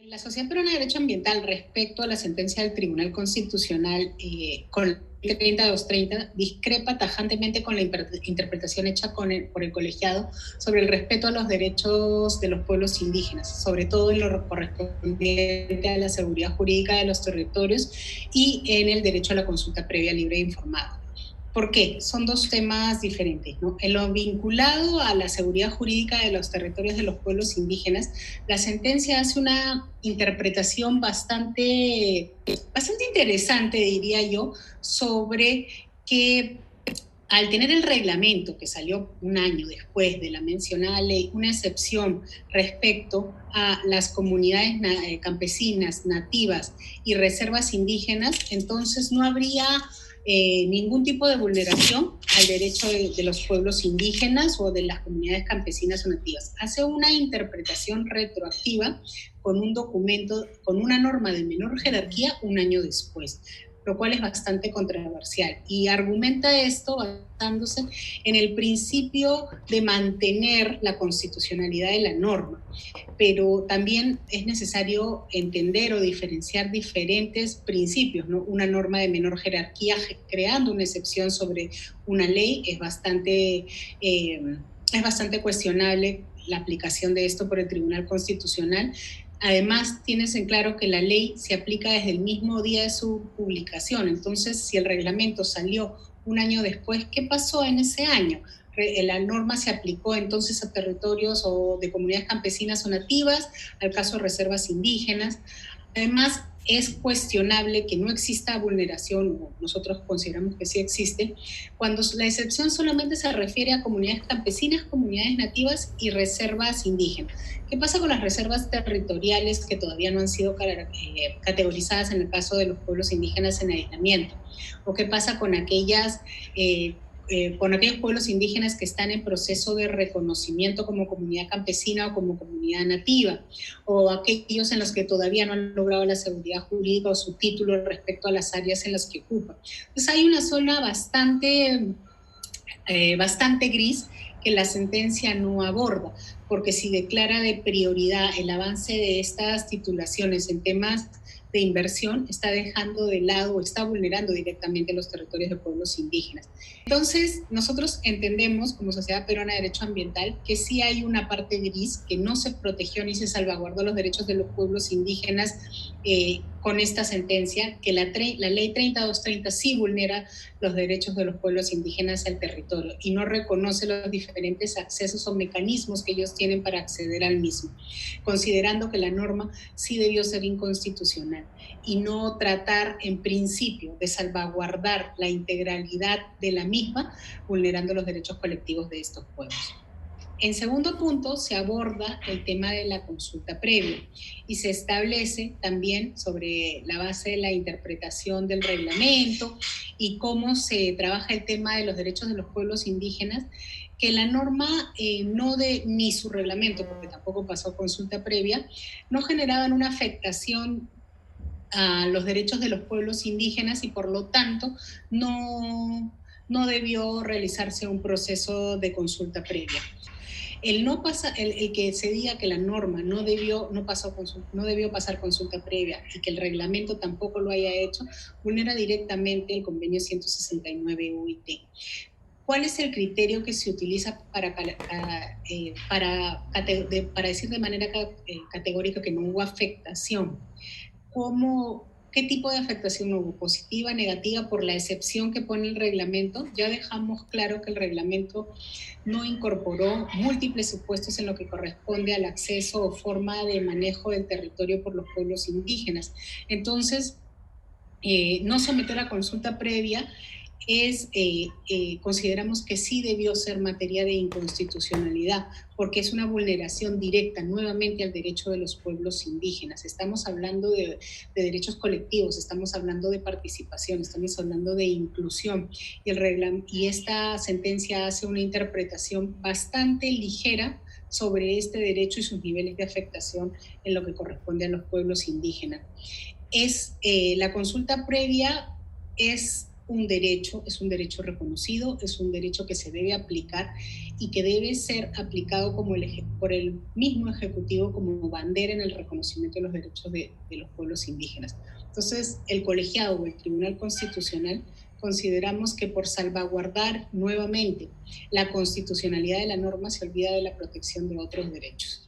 La Sociedad Peruana de Derecho Ambiental, respecto a la sentencia del Tribunal Constitucional con la 30-230, discrepa tajantemente con la interpretación hecha por el colegiado sobre el respeto a los derechos de los pueblos indígenas, sobre todo en lo correspondiente a la seguridad jurídica de los territorios y en el derecho a la consulta previa, libre e informada. ¿Por qué? Son dos temas diferentes, ¿no? En lo vinculado a la seguridad jurídica de los territorios de los pueblos indígenas, la sentencia hace una interpretación bastante interesante, diría yo, sobre que al tener el reglamento que salió un año después de la mencionada ley, una excepción respecto a las comunidades campesinas, nativas y reservas indígenas, entonces no habría ningún tipo de vulneración al derecho de los pueblos indígenas o de las comunidades campesinas o nativas. Hace una interpretación retroactiva con un documento, con una norma de menor jerarquía un año después, lo cual es bastante controversial. Y argumenta esto basándose en el principio de mantener la constitucionalidad de la norma, pero también es necesario entender o diferenciar diferentes principios, ¿no? Una norma de menor jerarquía creando una excepción sobre una ley es bastante cuestionable la aplicación de esto por el Tribunal Constitucional. Además, tienes en claro que la ley se aplica desde el mismo día de su publicación. Entonces, si el reglamento salió un año después, ¿qué pasó en ese año? La norma se aplicó entonces a territorios o de comunidades campesinas o nativas, al caso de reservas indígenas. Además, es cuestionable que no exista vulneración, o nosotros consideramos que sí existe, cuando la excepción solamente se refiere a comunidades campesinas, comunidades nativas y reservas indígenas. ¿Qué pasa con las reservas territoriales que todavía no han sido categorizadas en el caso de los pueblos indígenas en aislamiento? ¿O qué pasa con aquellos pueblos indígenas que están en proceso de reconocimiento como comunidad campesina o como comunidad nativa, o aquellos en los que todavía no han logrado la seguridad jurídica o su título respecto a las áreas en las que ocupan? Entonces hay una zona bastante gris que la sentencia no aborda, porque si declara de prioridad el avance de estas titulaciones en temas de inversión, está dejando de lado o está vulnerando directamente los territorios de pueblos indígenas. Entonces, nosotros entendemos como Sociedad Peruana de Derecho Ambiental que sí hay una parte gris, que no se protegió ni se salvaguardó los derechos de los pueblos indígenas con esta sentencia, que la ley 3230 sí vulnera los derechos de los pueblos indígenas al territorio y no reconoce los diferentes accesos o mecanismos que ellos tienen para acceder al mismo, considerando que la norma sí debió ser inconstitucional y no tratar en principio de salvaguardar la integralidad de la misma, vulnerando los derechos colectivos de estos pueblos. En segundo punto, se aborda el tema de la consulta previa y se establece también sobre la base de la interpretación del reglamento y cómo se trabaja el tema de los derechos de los pueblos indígenas, que la norma ni su reglamento, porque tampoco pasó consulta previa, no generaban una afectación a los derechos de los pueblos indígenas y por lo tanto no debió realizarse un proceso de consulta previa. El que se diga que la norma no debió pasar consulta previa y que el reglamento tampoco lo haya hecho, vulnera directamente el convenio 169 UIT. ¿Cuál es el criterio que se utiliza para decir de manera categórica que no hubo afectación? ¿Qué tipo de afectación hubo? ¿Positiva, negativa, por la excepción que pone el reglamento? Ya dejamos claro que el reglamento no incorporó múltiples supuestos en lo que corresponde al acceso o forma de manejo del territorio por los pueblos indígenas. Entonces, no someter a consulta previa consideramos que sí debió ser materia de inconstitucionalidad, porque es una vulneración directa nuevamente al derecho de los pueblos indígenas. Estamos hablando de derechos colectivos, estamos hablando de participación, estamos hablando de inclusión, y esta sentencia hace una interpretación bastante ligera sobre este derecho y sus niveles de afectación en lo que corresponde a los pueblos indígenas. La consulta previa es es un derecho reconocido, es un derecho que se debe aplicar y que debe ser aplicado por el mismo Ejecutivo como bandera en el reconocimiento de los derechos de los pueblos indígenas. Entonces, el colegiado o el Tribunal Constitucional consideramos que por salvaguardar nuevamente la constitucionalidad de la norma se olvida de la protección de otros derechos.